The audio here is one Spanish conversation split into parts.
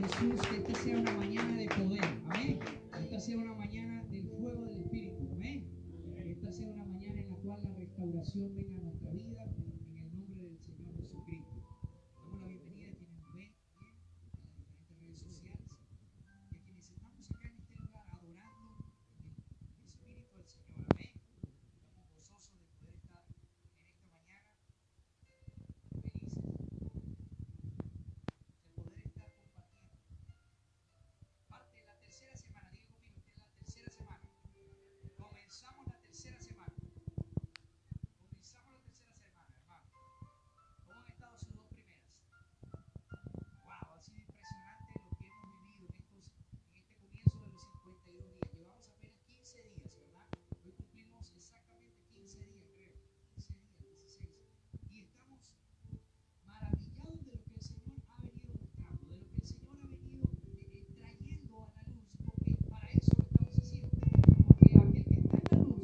Jesús, que esta sea una mañana de poder, amén. Esta sea una mañana del fuego del Espíritu, amén. Que esta sea una mañana en la cual la restauración venga a nuestra vida, en el nombre del Señor Jesucristo. Damos la bienvenida a quienes nos ven a las diferentes redes sociales y a quienes estamos acá en este lugar adorando el Espíritu del Señor, amén. Estamos gozosos de poder estar en esta mañana, felices de poder estar compartiendo parte de la tercera semana. Diga conmigo, esta es la tercera semana. Comenzamos la tercera semana. Hermano. ¿Cómo han estado sus dos primeras? Wow, ha sido impresionante lo que hemos vivido en este comienzo de los 52 días. Llevamos apenas 15 días, ¿verdad? Hoy cumplimos exactamente 15 días, creo. 15 días, 16. Y estamos maravillados de lo que el Señor ha venido mostrando, de lo que el Señor ha venido trayendo a la luz, porque para eso lo estamos haciendo. Porque aquel que está en la luz,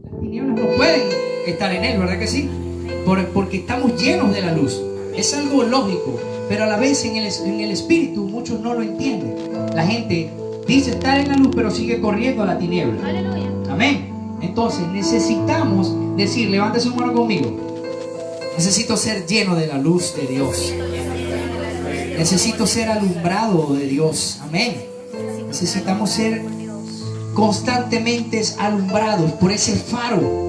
las tinieblas no pueden estar en él, ¿verdad que sí? Porque estamos llenos de la luz. Es algo lógico, pero a la vez en el espíritu muchos no lo entienden. La gente dice estar en la luz, pero sigue corriendo a la tiniebla. Aleluya. Amén. Entonces necesitamos decir, levante su mano conmigo. Necesito ser lleno de la luz de Dios. Necesito ser alumbrado de Dios. Amén. Necesitamos ser constantemente alumbrados por ese faro.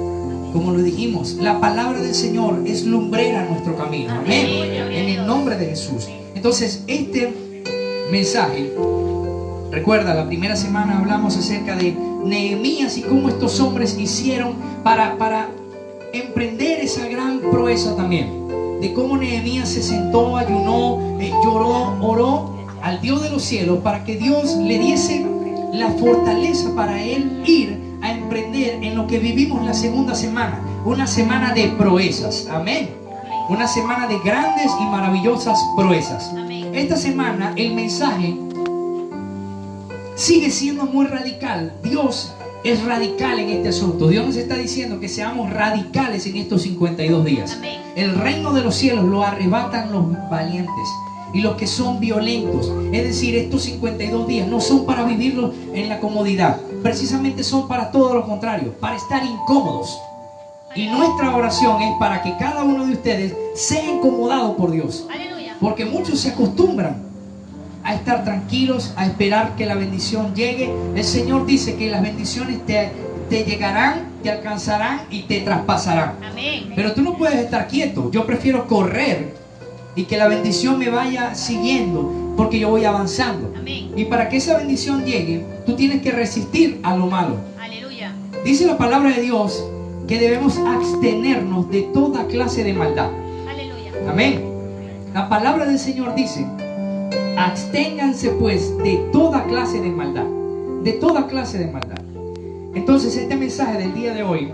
Como lo dijimos, la palabra del Señor es lumbrera en nuestro camino. Amén. En el nombre de Jesús. Entonces, este mensaje, recuerda, la primera semana hablamos acerca de Nehemías y cómo estos hombres hicieron para emprender esa gran proeza también. De cómo Nehemías se sentó, ayunó, lloró, oró al Dios de los cielos para que Dios le diese la fortaleza para él ir a emprender en lo que vivimos la segunda semana. Una semana de proezas. Amén. Una semana de grandes y maravillosas proezas. Amén. Esta semana el mensaje sigue siendo muy radical. Dios es radical en este asunto. Dios nos está diciendo que seamos radicales en estos 52 días. Amén. El reino de los cielos lo arrebatan los valientes y los que son violentos. Es decir, estos 52 días no son para vivirlos en la comodidad. Precisamente son para todo lo contrario, para estar incómodos. Y nuestra oración es para que cada uno de ustedes sea incomodado por Dios. Aleluya. Porque muchos se acostumbran a estar tranquilos, a esperar que la bendición llegue. El Señor dice que las bendiciones te llegarán, te alcanzarán y te traspasarán. Amén. Pero tú no puedes estar quieto. Yo prefiero correr y que la bendición me vaya siguiendo, porque yo voy avanzando. Amén. Y para que esa bendición llegue, tú tienes que resistir a lo malo. Aleluya. Dice la palabra de Dios que debemos abstenernos de toda clase de maldad. Aleluya. Amén. La palabra del Señor dice: absténganse pues de toda clase de maldad. De toda clase de maldad. Entonces este mensaje del día de hoy,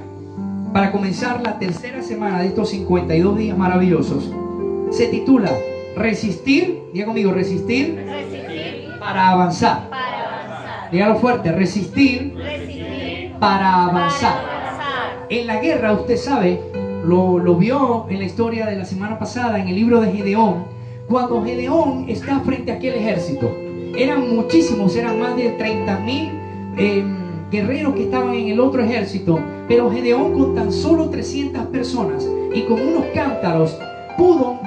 para comenzar la tercera semana de estos 52 días maravillosos, se titula Resistir. Diga conmigo, resistir, Resistir para avanzar. para avanzar. Dígalo fuerte, resistir Resistir para avanzar. para avanzar. En la guerra, usted sabe, lo vio en la historia de la semana pasada, en el libro de Gedeón. Cuando Gedeón está frente a aquel ejército, eran muchísimos, eran más de 30,000 guerreros que estaban en el otro ejército. Pero Gedeón, con tan solo 300 personas y con unos cántaros, pudo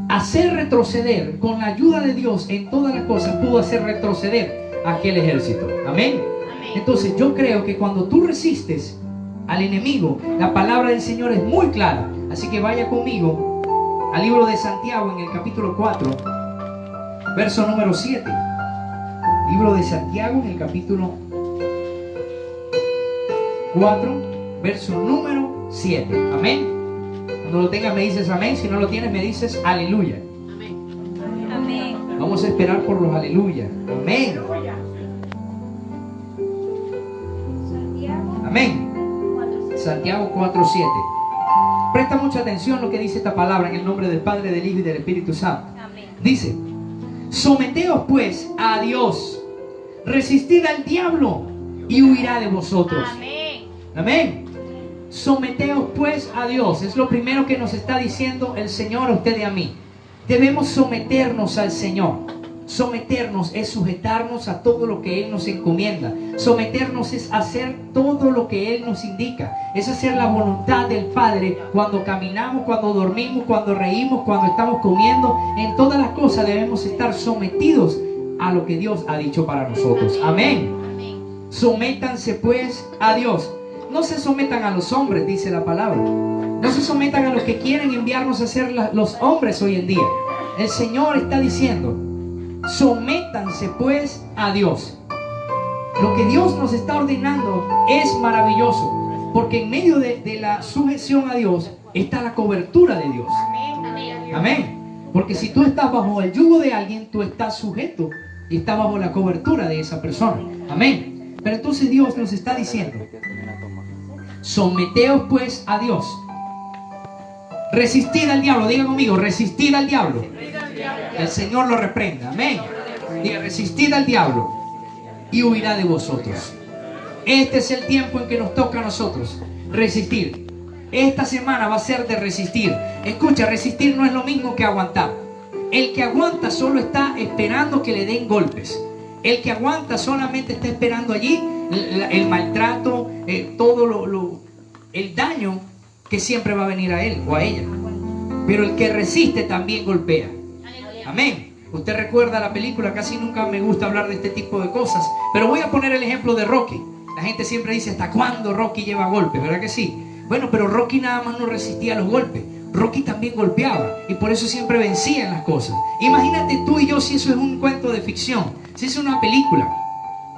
hacer retroceder, con la ayuda de Dios en todas las cosas, pudo hacer retroceder a aquel ejército. Amén. Amén. Entonces yo creo que cuando tú resistes al enemigo, la palabra del Señor es muy clara. Así que vaya conmigo al libro de Santiago, en el capítulo 4, verso número 7. Libro de Santiago, en el capítulo 4, verso número 7. Amén. Cuando lo tengas me dices amén. Si no lo tienes me dices aleluya. Amén. Amén. Vamos a esperar por los aleluya. Amén. Amén. Santiago 4:7. Presta mucha atención a lo que dice esta palabra, en el nombre del Padre, del Hijo y del Espíritu Santo. Amén. Dice: someteos pues a Dios, resistid al diablo y huirá de vosotros. Amén. Amén. Someteos pues a Dios. Es lo primero que nos está diciendo el Señor a usted y a mí. Debemos someternos al Señor. Someternos es sujetarnos a todo lo que Él nos encomienda. Someternos es hacer todo lo que Él nos indica. Es hacer la voluntad del Padre cuando caminamos, cuando dormimos, cuando reímos, cuando estamos comiendo. En todas las cosas debemos estar sometidos a lo que Dios ha dicho para nosotros. Amén. Sométanse pues a Dios. No se sometan a los hombres, dice la palabra. No se sometan a los que quieren enviarnos a ser los hombres hoy en día. El Señor está diciendo: sométanse pues a Dios. Lo que Dios nos está ordenando es maravilloso, porque en medio de la sujeción a Dios está la cobertura de Dios. Amén. Porque si tú estás bajo el yugo de alguien, tú estás sujeto y estás bajo la cobertura de esa persona. Amén. Pero entonces Dios nos está diciendo: someteos pues a Dios. Resistid al diablo. Diga conmigo: resistid al diablo. El Señor lo reprenda. Amén. Diga: resistid al diablo y huirá de vosotros. Este es el tiempo en que nos toca a nosotros resistir. Esta semana va a ser de resistir. Escucha, resistir no es lo mismo que aguantar. El que aguanta solo está esperando que le den golpes. El que aguanta solamente está esperando allí el maltrato, todo el daño que siempre va a venir a él o a ella. Pero el que resiste también golpea. Amén. Usted recuerda la película, casi nunca me gusta hablar de este tipo de cosas, pero voy a poner el ejemplo de Rocky. La gente siempre dice: ¿hasta cuándo Rocky lleva golpes? ¿Verdad que sí? Bueno, pero Rocky nada más no resistía a los golpes. Rocky también golpeaba y por eso siempre vencía en las cosas. Imagínate tú y yo si eso es un cuento de ficción, si es una película.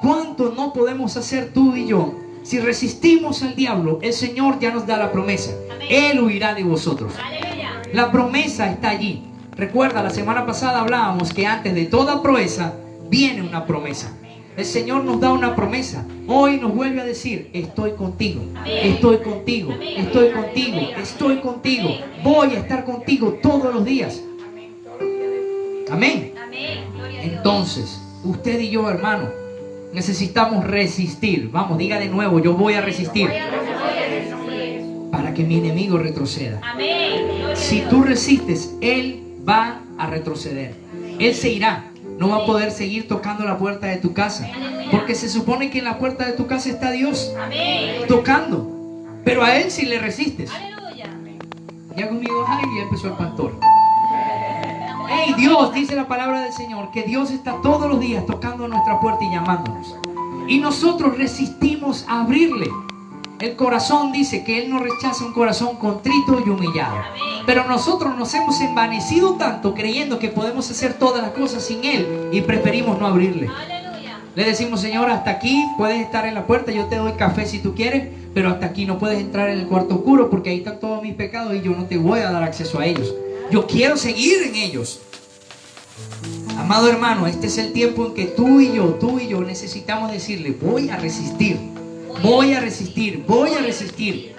¿Cuánto no podemos hacer tú y yo? Si resistimos al diablo, el Señor ya nos da la promesa. Él huirá de vosotros. La promesa está allí. Recuerda, la semana pasada hablábamos que antes de toda proeza viene una promesa. El Señor nos da una promesa. Hoy nos vuelve a decir: estoy contigo, estoy contigo, estoy contigo, estoy contigo. Voy a estar contigo todos los días. Amén. Entonces, usted y yo, hermano, necesitamos resistir. Vamos, diga de nuevo: yo voy a resistir. Para que mi enemigo retroceda. Si tú resistes, él va a retroceder. Él se irá. No va a poder seguir tocando la puerta de tu casa, porque se supone que en la puerta de tu casa está Dios tocando. Pero a Él si le resistes. Ya conmigo, ay, ya empezó el pastor. Hey, Dios, dice la palabra del Señor, que Dios está todos los días tocando a nuestra puerta y llamándonos. Y nosotros resistimos a abrirle. El corazón dice que Él no rechaza un corazón contrito y humillado. Pero nosotros nos hemos envanecido tanto creyendo que podemos hacer todas las cosas sin Él y preferimos no abrirle. Le decimos: Señor, hasta aquí puedes estar en la puerta, yo te doy café si tú quieres, pero hasta aquí no puedes entrar en el cuarto oscuro porque ahí están todos mis pecados y yo no te voy a dar acceso a ellos. Yo quiero seguir en ellos. Amado hermano, este es el tiempo en que tú y yo necesitamos decirle: voy a resistir, voy a resistir, voy a resistir.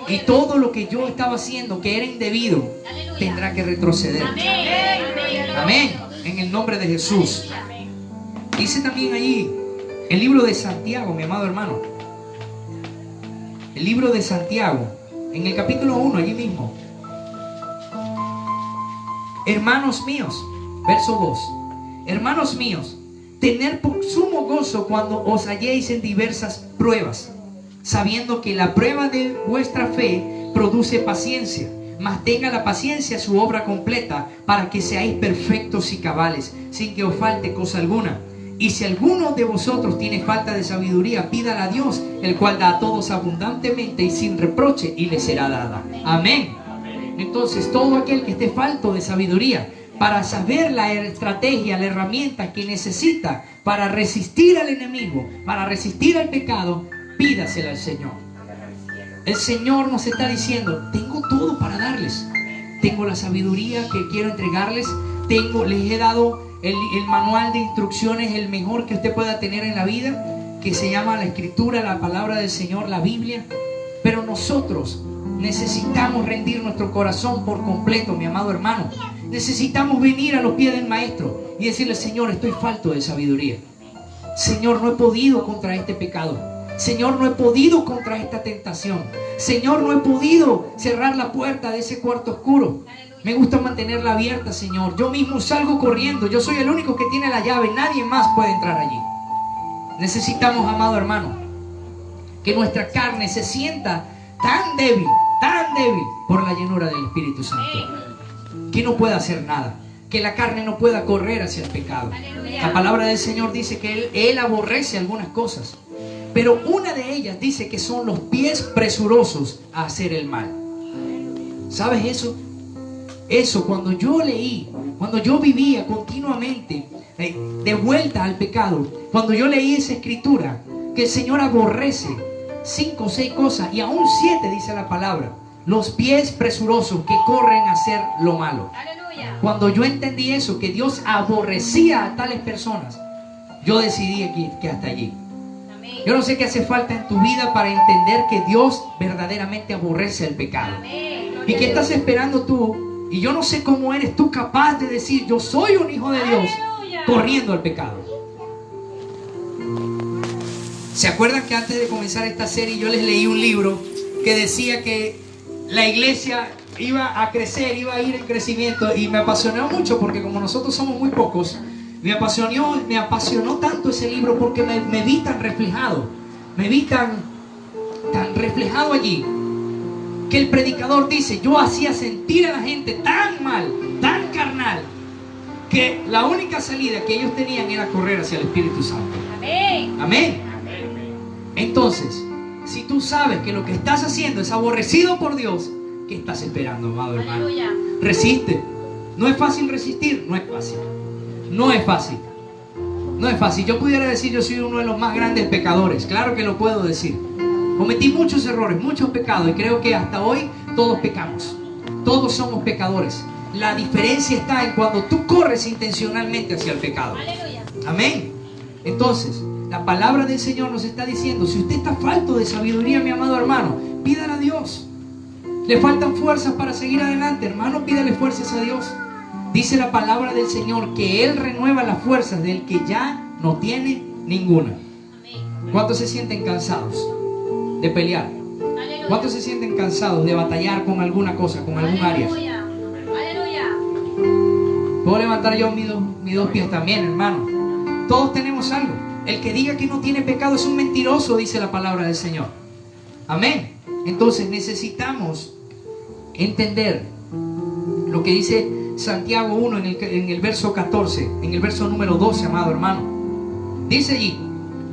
Y todo lo que yo estaba haciendo que era indebido tendrá que retroceder. Amén. En el nombre de Jesús. Dice también allí el libro de Santiago, mi amado hermano. El libro de Santiago, en el capítulo 1, allí mismo. Hermanos míos, verso 2. Hermanos míos, tener por sumo gozo cuando os halléis en diversas pruebas, sabiendo que la prueba de vuestra fe produce paciencia. Mas tenga la paciencia su obra completa, para que seáis perfectos y cabales, sin que os falte cosa alguna. Y si alguno de vosotros tiene falta de sabiduría, pídala a Dios, el cual da a todos abundantemente y sin reproche, y le será dada. Amén. Entonces, todo aquel que esté falto de sabiduría, para saber la estrategia, la herramienta que necesita para resistir al enemigo, para resistir al pecado, pídasela al Señor. El Señor nos está diciendo: tengo todo para darles. Tengo la sabiduría que quiero entregarles. Les he dado el manual de instrucciones, el mejor que usted pueda tener en la vida, que se llama la Escritura, la palabra del Señor, la Biblia. Pero nosotros necesitamos rendir nuestro corazón por completo, mi amado hermano. Necesitamos venir a los pies del Maestro y decirle: Señor, estoy falto de sabiduría. Señor, no he podido contra este pecado. Señor, no he podido contra esta tentación. Señor, no he podido cerrar la puerta de ese cuarto oscuro. Me gusta mantenerla abierta, Señor. Yo mismo salgo corriendo. Yo soy el único que tiene la llave. Nadie más puede entrar allí. Necesitamos, amado hermano, que nuestra carne se sienta tan débil por la llenura del Espíritu Santo, que no pueda hacer nada, que la carne no pueda correr hacia el pecado. La palabra del Señor dice que Él aborrece algunas cosas, pero una de ellas dice que son los pies presurosos a hacer el mal. ¿Sabes eso? Eso, cuando yo leí, cuando yo vivía continuamente de vuelta al pecado, cuando yo leí esa escritura, que el Señor aborrece 5 o 6 cosas, y aún 7 dice la palabra, los pies presurosos que corren a hacer lo malo. Aleluya. Cuando yo entendí eso, que Dios aborrecía a tales personas, yo decidí que hasta allí. Amén. Yo no sé qué hace falta en tu vida para entender que Dios verdaderamente aborrece el pecado. Amén. ¿Y qué estás esperando tú? Y yo no sé cómo eres tú capaz de decir, yo soy un hijo de Dios, Aleluya. corriendo al pecado. ¿Se acuerdan que antes de comenzar esta serie yo les leí un libro que decía que la iglesia iba a crecer, iba a ir en crecimiento? Y me apasionó mucho porque como nosotros somos muy pocos, me apasionó tanto ese libro porque me vi tan reflejado. Me vi tan reflejado allí, que el predicador dice, yo hacía sentir a la gente tan mal, tan carnal, que la única salida que ellos tenían era correr hacia el Espíritu Santo. Amén. Amén. Entonces, si tú sabes que lo que estás haciendo es aborrecido por Dios, ¿qué estás esperando, amado hermano? Aleluya. Resiste. No es fácil resistir, no es fácil. No es fácil. No es fácil. Yo pudiera decir, yo soy uno de los más grandes pecadores. Claro que lo puedo decir. Cometí muchos errores, muchos pecados, y creo que hasta hoy todos pecamos. Todos somos pecadores. La diferencia está en cuando tú corres intencionalmente hacia el pecado. Aleluya. Amén. Entonces, la palabra del Señor nos está diciendo, si usted está falto de sabiduría, mi amado hermano, pídale a Dios. Le faltan fuerzas para seguir adelante, hermano, pídale fuerzas a Dios. Dice la palabra del Señor que Él renueva las fuerzas del que ya no tiene ninguna. Amén. ¿Cuántos se sienten cansados de pelear? Aleluya. ¿Cuántos se sienten cansados de batallar con alguna cosa, con algún área? Aleluya. Aleluya. Puedo levantar yo mis dos pies también, hermano. Todos tenemos algo. El que diga que no tiene pecado es un mentiroso, dice la palabra del Señor. Amén. Entonces necesitamos entender lo que dice Santiago 1 en el verso 14, en el verso número 12, amado hermano. Dice allí,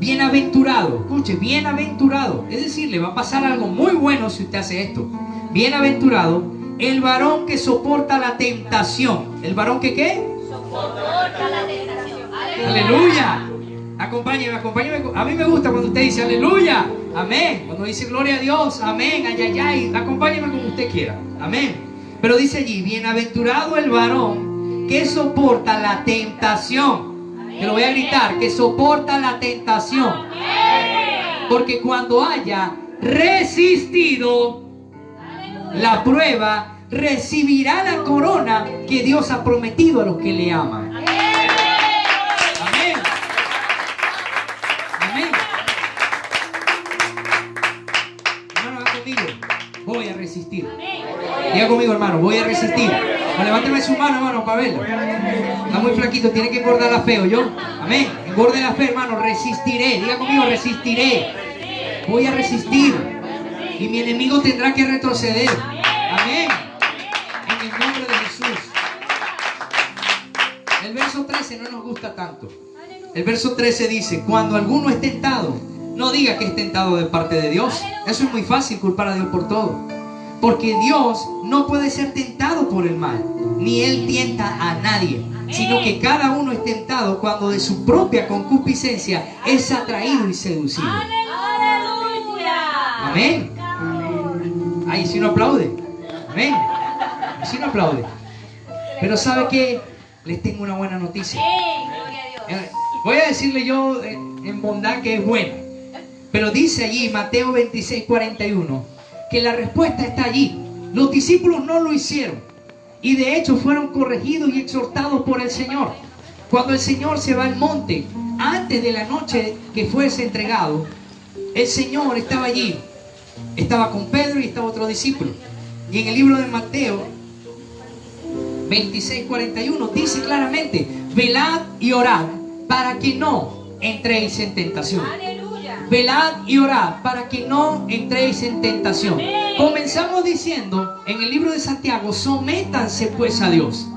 bienaventurado, escuche, bienaventurado. Es decir, le va a pasar algo muy bueno si usted hace esto. Bienaventurado el varón que soporta la tentación. ¿El varón que qué? Soporta la tentación. Aleluya. Acompáñeme. A mí me gusta cuando usted dice aleluya, amén. Cuando dice gloria a Dios, amén, ay, ay, ay. Acompáñeme como usted quiera, amén. Pero dice allí, bienaventurado el varón que soporta la tentación. Que lo voy a gritar, que soporta la tentación. Porque cuando haya resistido la prueba, recibirá la corona que Dios ha prometido a los que le aman. Voy a resistir. Diga conmigo, hermano, voy a resistir. No, levánteme su mano, hermano, para verlo. Está muy flaquito, tiene que engordar la fe, ¿oyó? Amén. Engorde la fe, hermano, resistiré. Diga conmigo, resistiré. Voy a resistir. Y mi enemigo tendrá que retroceder. Amén. En el nombre de Jesús. El verso 13 no nos gusta tanto. El verso 13 dice, cuando alguno es tentado, no diga que es tentado de parte de Dios. Eso es muy fácil, culpar a Dios por todo. Porque Dios no puede ser tentado por el mal, ni Él tienta a nadie, sino que cada uno es tentado cuando de su propia concupiscencia es atraído y seducido. Aleluya. Amén. Ahí sí no aplaude. Amén. Ahí sí no aplaude. Pero ¿sabe qué? Les tengo una buena noticia. Amén. Gloria a Dios. Voy a decirle yo en bondad que es buena. Pero dice allí Mateo 26:41 que la respuesta está allí. Los discípulos no lo hicieron y de hecho fueron corregidos y exhortados por el Señor. Cuando el Señor se va al monte, antes de la noche que fuese entregado, el Señor estaba allí. Estaba con Pedro y estaba otro discípulo. Y en el libro de Mateo 26:41 dice claramente: velad y orad para que no entréis en tentación. Aleluya. Velad y orad para que no entréis en tentación. Amén. Comenzamos diciendo en el libro de Santiago: sométanse pues a Dios.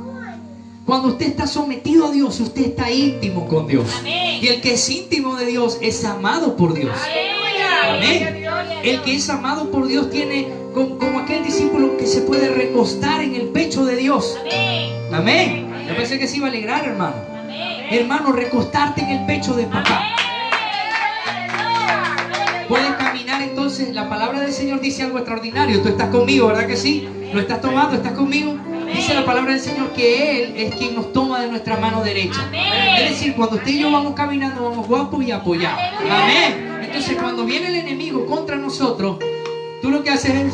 Cuando usted está sometido a Dios, usted está íntimo con Dios. Amén. Y el que es íntimo de Dios es amado por Dios. Aleluya. Amén. El que es amado por Dios tiene como aquel discípulo que se puede recostar en el pecho de Dios. Amén. Amén. Yo pensé que se iba a alegrar, hermano. Amén. Hermano, recostarte en el pecho de papá. Puedes caminar entonces. La palabra del Señor dice algo extraordinario. Tú estás conmigo, ¿verdad que sí? ¿Lo estás tomando? ¿Estás conmigo? Dice la palabra del Señor que Él es quien nos toma de nuestra mano derecha. Amén. Es decir, cuando usted y yo vamos caminando, vamos guapos y apoyados. Amén. Entonces, cuando viene el enemigo contra nosotros, tú lo que haces es...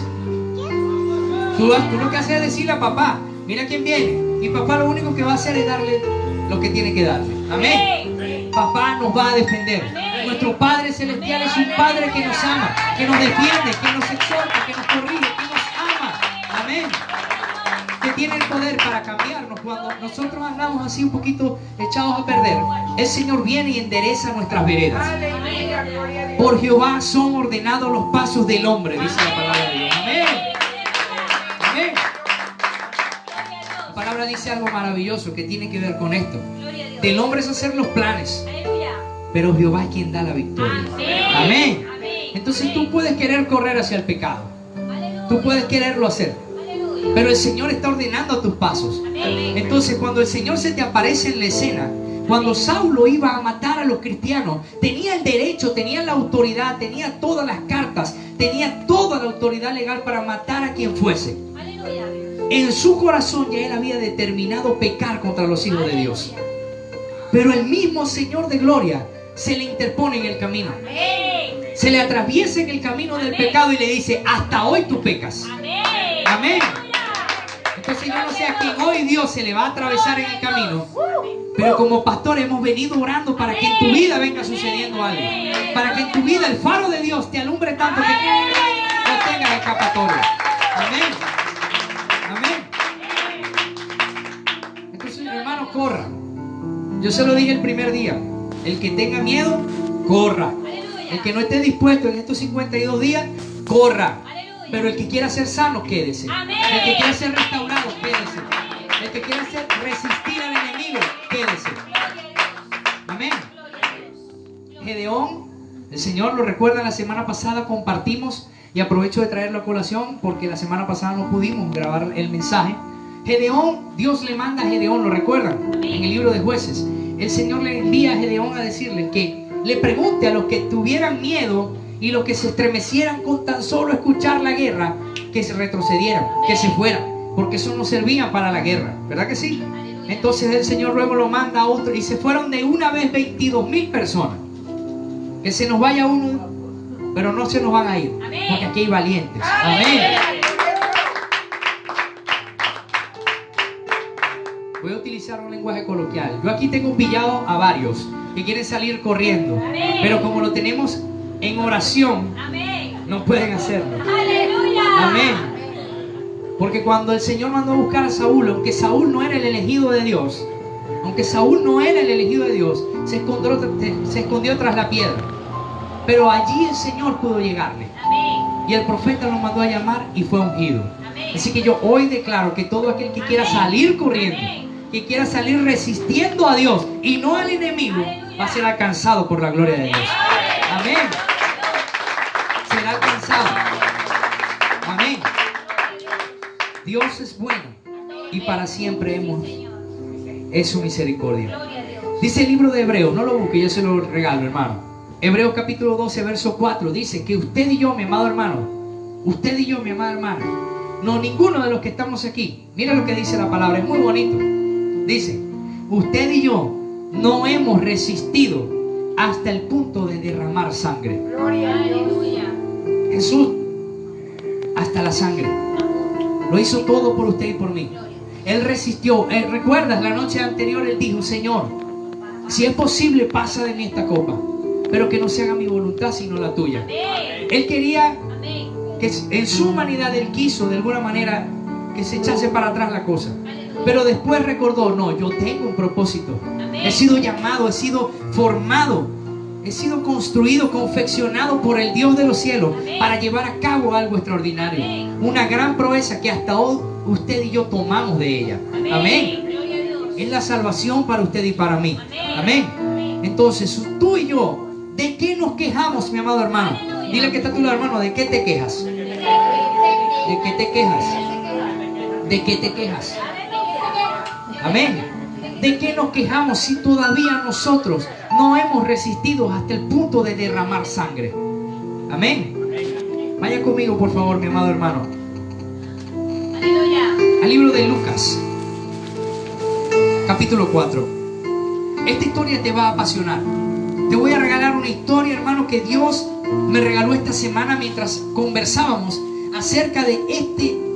Tú lo que haces es decirle a papá: mira quién viene. Y papá lo único que va a hacer es darle lo que tiene que darle. Amén. Papá nos va a defender. Nuestro Padre Celestial es un Padre que nos ama, que nos defiende, que nos exhorta, que nos corrige, que nos ama. Amén. Que tiene el poder para cambiarnos. Cuando nosotros andamos así un poquito echados a perder, el Señor viene y endereza nuestras veredas. Por Jehová son ordenados los pasos del hombre, dice la palabra de Dios. Amén. Amén. La palabra dice algo maravilloso que tiene que ver con esto. Del hombre es hacer los planes, pero Jehová es quien da la victoria. Amén. Entonces tú puedes querer correr hacia el pecado, tú puedes quererlo hacer, pero el Señor está ordenando tus pasos. Entonces, cuando el Señor se te aparece en la escena, cuando Saulo iba a matar a los cristianos, tenía el derecho, tenía la autoridad, tenía todas las cartas, tenía toda la autoridad legal para matar a quien fuese. En su corazón ya él había determinado pecar contra los hijos de Dios. Pero el mismo Señor de gloria se le interpone en el camino. Se le atraviesa en el camino del pecado y le dice: hasta hoy tú pecas. Amén. Entonces yo no sé a quién hoy Dios se le va a atravesar en el camino, pero como pastor hemos venido orando para que en tu vida venga sucediendo algo, para que en tu vida el faro de Dios te alumbre tanto que no tengas escapatoria. Amén. Amén. Entonces, hermano, corra. Yo se lo dije el primer día: el que tenga miedo, corra. El que no esté dispuesto en estos 52 días, corra. Pero el que quiera ser sano, quédese. El que quiera ser restaurado, quédese. El que quiera resistir al enemigo, quédese. Amén. Gedeón, el Señor lo recuerda, la semana pasada compartimos, y aprovecho de traerlo a colación porque la semana pasada no pudimos grabar el mensaje. Gedeón, Dios le manda a Gedeón, ¿lo recuerdan? En el libro de Jueces, el Señor le envía a Gedeón a decirle que le pregunte a los que tuvieran miedo y los que se estremecieran con tan solo escuchar la guerra, que se retrocedieran, que se fueran, porque eso no servía para la guerra, ¿verdad que sí? Entonces el Señor luego lo manda a otro, y se fueron de una vez 22,000 personas. Que se nos vaya uno, pero no se nos van a ir, porque aquí hay valientes. Amén. Voy a utilizar un lenguaje coloquial. Yo aquí tengo pillado a varios que quieren salir corriendo, pero como lo tenemos en oración, no pueden hacerlo. Amén. Porque cuando el Señor mandó a buscar a Saúl, aunque Saúl no era el elegido de Dios, se escondió tras la piedra. Pero allí el Señor pudo llegarle. Y el profeta lo mandó a llamar y fue ungido. Así que yo hoy declaro que todo aquel que quiera salir corriendo, que quiera salir resistiendo a Dios y no al enemigo, va a ser alcanzado por la gloria de Dios. Amén. Será alcanzado. Amén. Dios es bueno y para siempre es su misericordia. Dice el libro de Hebreos, no lo busque, yo se lo regalo, hermano. Hebreos capítulo 12, verso 4, dice que usted y yo, mi amado hermano, usted y yo, mi amada hermana, no, ninguno de los que estamos aquí, mira lo que dice la palabra, es muy bonito. Dice: usted y yo no hemos resistido hasta el punto de derramar sangre. Jesús, hasta la sangre, lo hizo todo por usted y por mí. Él resistió. ¿Recuerdas? La noche anterior Él dijo: Señor, si es posible, pasa de mí esta copa, pero que no se haga mi voluntad sino la tuya. Él quería que en su humanidad Él quiso de alguna manera que se echase para atrás la cosa. Pero después recordó, no, yo tengo un propósito. Amén. He sido llamado, he sido formado, he sido construido, confeccionado por el Dios de los cielos. Amén. Para llevar a cabo algo extraordinario. Amén. Una gran proeza que hasta hoy usted y yo tomamos de ella. Amén. Amén. Gloria a Dios. Es la salvación para usted y para mí. Amén. Amén. Amén. Entonces, tú y yo, ¿de qué nos quejamos, mi amado hermano? Aleluya. Dile que está a tu lado, hermano, ¿de qué te quejas? ¿De qué te quejas? ¿De qué te quejas? Amén. ¿De qué nos quejamos si todavía nosotros no hemos resistido hasta el punto de derramar sangre? Amén. Vaya conmigo, por favor, mi amado hermano, Aleluya. al libro de Lucas, capítulo 4. Esta historia te va a apasionar. Te voy a regalar una historia, hermano, que Dios me regaló esta semana mientras conversábamos acerca de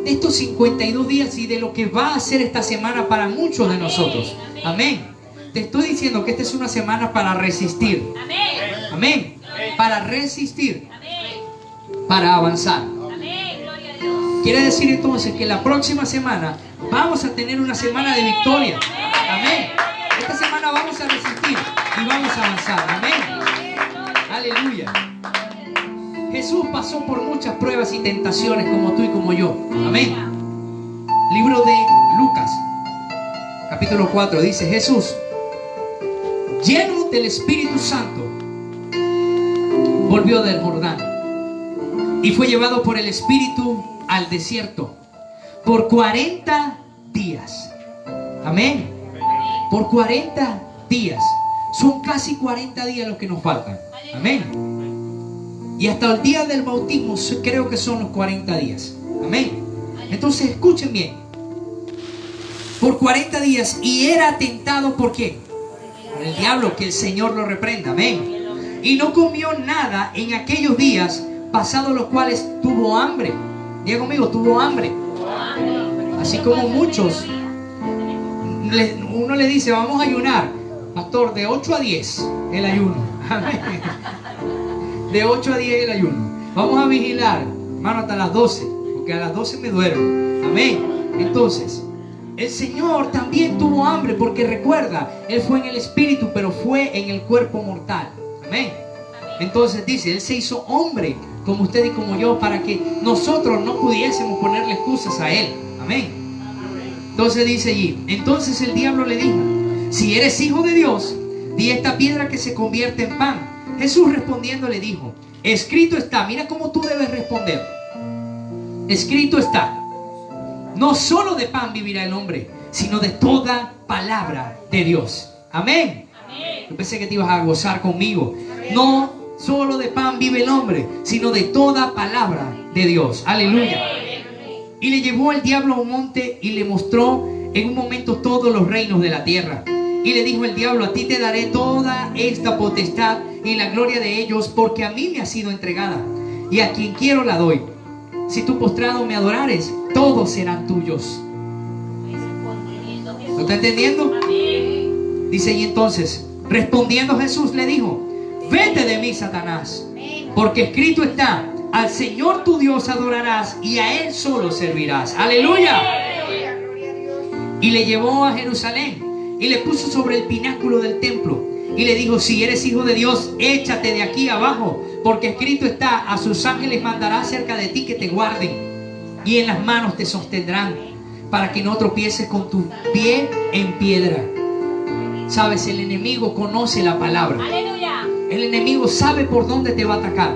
estos 52 días y de lo que va a ser esta semana para muchos de nosotros. Amén. Te estoy diciendo que esta es una semana para resistir. Amén. Amén. Para resistir, Amén. para avanzar. Amén. Gloria a Dios. Quiere decir entonces que la próxima semana vamos a tener una semana de victoria. Amén. Esta semana vamos a resistir y vamos a avanzar. Amén. Aleluya. Jesús pasó por muchas pruebas y tentaciones como tú y como yo. Amén. Libro de Lucas, capítulo 4, dice: Jesús, lleno del Espíritu Santo, volvió del Jordán y fue llevado por el Espíritu al desierto por 40 días. Amén. Por 40 días. Son casi 40 días los que nos faltan. Amén. Y hasta el día del bautismo creo que son los 40 días. Amén. Entonces escuchen bien. Por 40 días. Y era tentado ¿por quién? Por el diablo, que el Señor lo reprenda. Amén. Y no comió nada en aquellos días, pasados los cuales tuvo hambre. Diga conmigo, tuvo hambre. Así como muchos, uno le dice, vamos a ayunar. Pastor, de 8 a 10 el ayuno. Amén. De 8 a 10 el ayuno. Vamos a vigilar, hermano, hasta las 12, porque a las 12 me duermo. Amén. Entonces, el Señor también tuvo hambre, porque recuerda, Él fue en el espíritu, pero fue en el cuerpo mortal. Amén. Entonces dice, Él se hizo hombre como usted y como yo, para que nosotros no pudiésemos ponerle excusas a Él. Amén. Entonces dice allí, entonces el diablo le dijo, si eres hijo de Dios, di a esta piedra que se convierte en pan. Jesús respondiendo le dijo, escrito está. Mira cómo tú debes responder. Escrito está, no solo de pan vivirá el hombre, sino de toda palabra de Dios. Amén. Yo pensé que te ibas a gozar conmigo. No solo de pan vive el hombre, sino de toda palabra de Dios. Aleluya. Y le llevó el diablo a un monte y le mostró en un momento todos los reinos de la tierra. Y le dijo el diablo, a ti te daré toda esta potestad y la gloria de ellos, porque a mí me ha sido entregada, y a quien quiero la doy. Si tú postrado me adorares, todos serán tuyos. ¿Lo está entendiendo? Dice, y entonces, respondiendo Jesús le dijo, vete de mí, Satanás, porque escrito está, al Señor tu Dios adorarás y a Él solo servirás. Aleluya. Y le llevó a Jerusalén y le puso sobre el pináculo del templo y le dijo, si eres hijo de Dios, échate de aquí abajo, porque escrito está, a sus ángeles mandará cerca de ti que te guarden, y en las manos te sostendrán, para que no tropieces con tu pie en piedra. Sabes, el enemigo conoce la palabra. Aleluya. El enemigo sabe por dónde te va a atacar.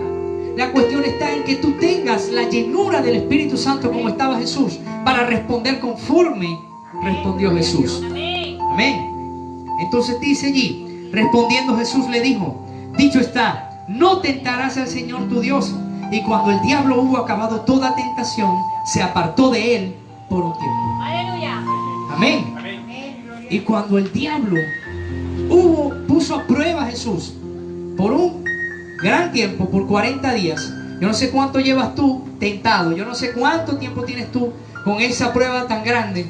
La cuestión está en que tú tengas la llenura del Espíritu Santo como estaba Jesús, para responder conforme respondió Jesús. Amén. Entonces dice allí, respondiendo Jesús le dijo, dicho está, no tentarás al Señor tu Dios. Y cuando el diablo hubo acabado toda tentación, se apartó de él por un tiempo. Aleluya. Amén. Y cuando el diablo puso a prueba a Jesús por un gran tiempo, por 40 días. Yo no sé cuánto llevas tú tentado, yo no sé cuánto tiempo tienes tú con esa prueba tan grande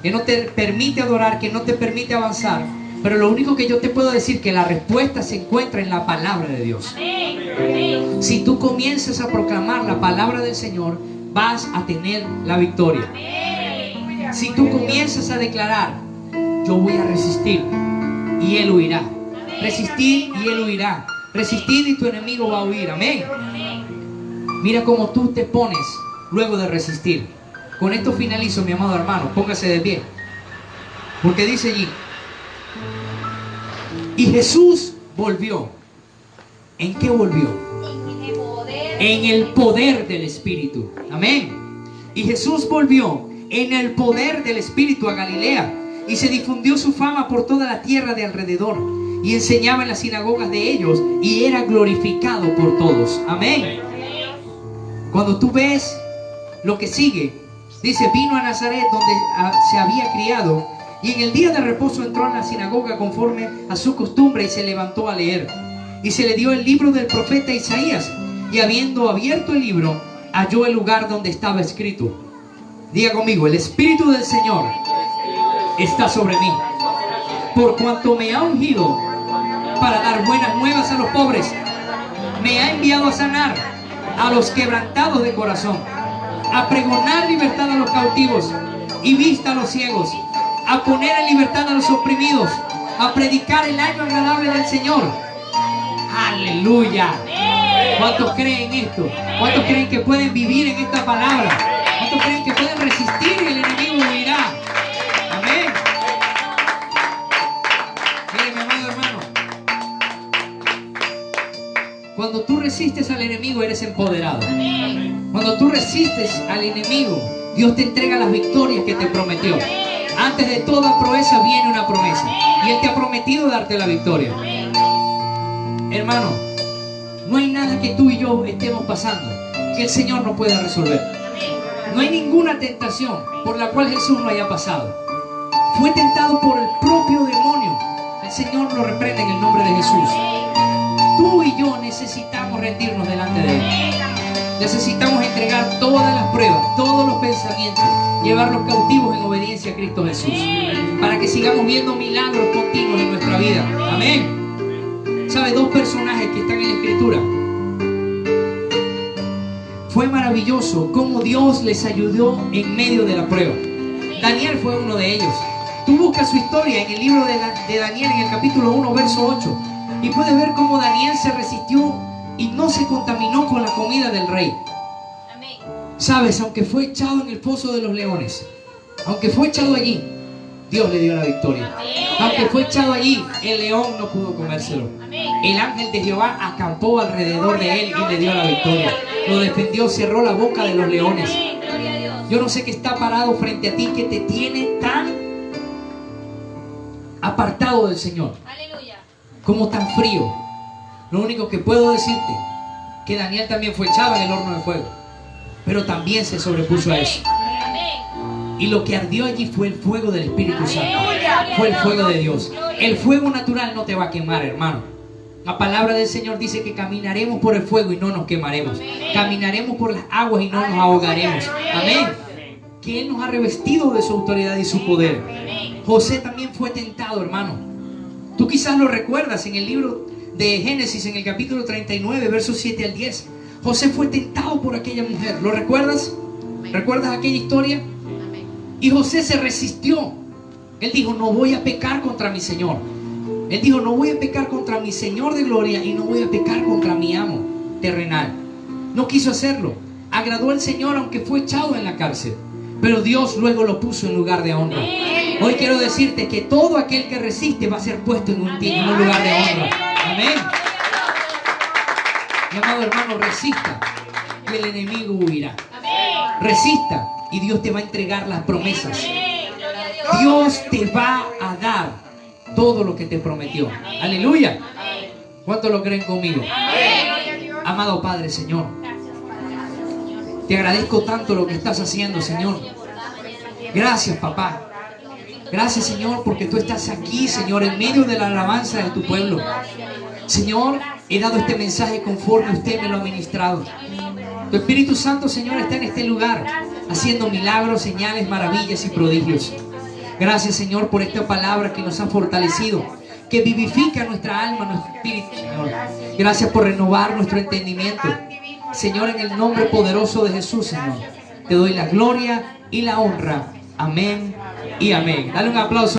que no te permite adorar, que no te permite avanzar. Pero lo único que yo te puedo decir es que la respuesta se encuentra en la palabra de Dios. Amén. Si tú comienzas a proclamar la palabra del Señor, vas a tener la victoria. Si tú comienzas a declarar, yo voy a resistir y él huirá. Resistir y él huirá. Resistir y tu enemigo va a huir. Amén. Mira cómo tú te pones luego de resistir. Con esto finalizo, mi amado hermano. Póngase de pie. Porque dice allí: y Jesús volvió. ¿En qué volvió? En el poder del Espíritu. Amén. Y Jesús volvió en el poder del Espíritu a Galilea, y se difundió su fama por toda la tierra de alrededor, y enseñaba en las sinagogas de ellos, y era glorificado por todos. Amén. Cuando tú ves lo que sigue, dice: vino a Nazaret, donde se había criado, y en el día de reposo entró en la sinagoga conforme a su costumbre, y se levantó a leer. Y se le dio el libro del profeta Isaías, y habiendo abierto el libro, halló el lugar donde estaba escrito. Diga conmigo: el Espíritu del Señor está sobre mí, por cuanto me ha ungido para dar buenas nuevas a los pobres. Me ha enviado a sanar a los quebrantados de corazón, a pregonar libertad a los cautivos y vista a los ciegos, a poner en libertad a los oprimidos, a predicar el año agradable del Señor. Aleluya. ¿Cuántos creen esto? ¿Cuántos creen que pueden vivir en esta palabra? ¿Cuántos creen que pueden resistir y el enemigo huirá? Amén. Mire, mi amado hermano, cuando tú resistes al enemigo, eres empoderado. Cuando tú resistes al enemigo, Dios te entrega las victorias que te prometió. Antes de toda proeza viene una promesa, y Él te ha prometido darte la victoria. Hermano, no hay nada que tú y yo estemos pasando que el Señor no pueda resolver. No hay ninguna tentación por la cual Jesús no haya pasado. Fue tentado por el propio demonio. El Señor lo reprende en el nombre de Jesús. Tú y yo necesitamos rendirnos delante de Él. Necesitamos entregar todas las pruebas, todos los pensamientos, llevarlos cautivos en obediencia a Cristo Jesús, para que sigamos viendo milagros continuos en nuestra vida. Amén. ¿Sabe? Dos personajes que están en la Escritura. Fue maravilloso cómo Dios les ayudó en medio de la prueba. Daniel fue uno de ellos. Tú buscas su historia en el libro de Daniel, en el capítulo 1, verso 8, y puedes ver cómo Daniel se resistió y no se contaminó con la comida del rey. ¿Sabes? Aunque fue echado en el foso de los leones, aunque fue echado allí, Dios le dio la victoria. Aunque fue echado allí, el león no pudo comérselo. El ángel de Jehová acampó alrededor de él y le dio la victoria. Lo defendió, cerró la boca de los leones. Yo no sé qué está parado frente a ti que te tiene tan apartado del Señor, como tan frío. Lo único que puedo decirte, que Daniel también fue echado en el horno de fuego, pero también se sobrepuso a eso. Y lo que ardió allí fue el fuego del Espíritu Santo. Fue el fuego de Dios. El fuego natural no te va a quemar, hermano. La palabra del Señor dice que caminaremos por el fuego y no nos quemaremos. Caminaremos por las aguas y no nos ahogaremos. Amén. Que Él nos ha revestido de su autoridad y su poder. José también fue tentado, hermano. Tú quizás lo recuerdas en el libro de Génesis, en el capítulo 39, versos 7 al 10. José fue tentado por aquella mujer. ¿Lo recuerdas? ¿Recuerdas aquella historia? Y José se resistió. Él dijo: no voy a pecar contra mi Señor. Él dijo: no voy a pecar contra mi Señor de gloria y no voy a pecar contra mi amo terrenal. No quiso hacerlo. Agradó al Señor aunque fue echado en la cárcel, pero Dios luego lo puso en lugar de honra. Hoy quiero decirte que todo aquel que resiste va a ser puesto en un lugar de honra. Amén. Mi amado hermano, resista y el enemigo huirá. Resista y Dios te va a entregar las promesas. Dios te va a dar todo lo que te prometió. Aleluya. ¿Cuántos lo creen conmigo? Amado Padre, Señor, te agradezco tanto lo que estás haciendo, Señor. Gracias, papá. Gracias, Señor, porque tú estás aquí, Señor, en medio de la alabanza de tu pueblo. Señor, he dado este mensaje conforme usted me lo ha ministrado. Tu Espíritu Santo, Señor, está en este lugar, haciendo milagros, señales, maravillas y prodigios. Gracias, Señor, por esta palabra que nos ha fortalecido, que vivifica nuestra alma, nuestro espíritu, Señor. Gracias por renovar nuestro entendimiento. Señor, en el nombre poderoso de Jesús, Señor, te doy la gloria y la honra Amén y amén. Dale un aplauso.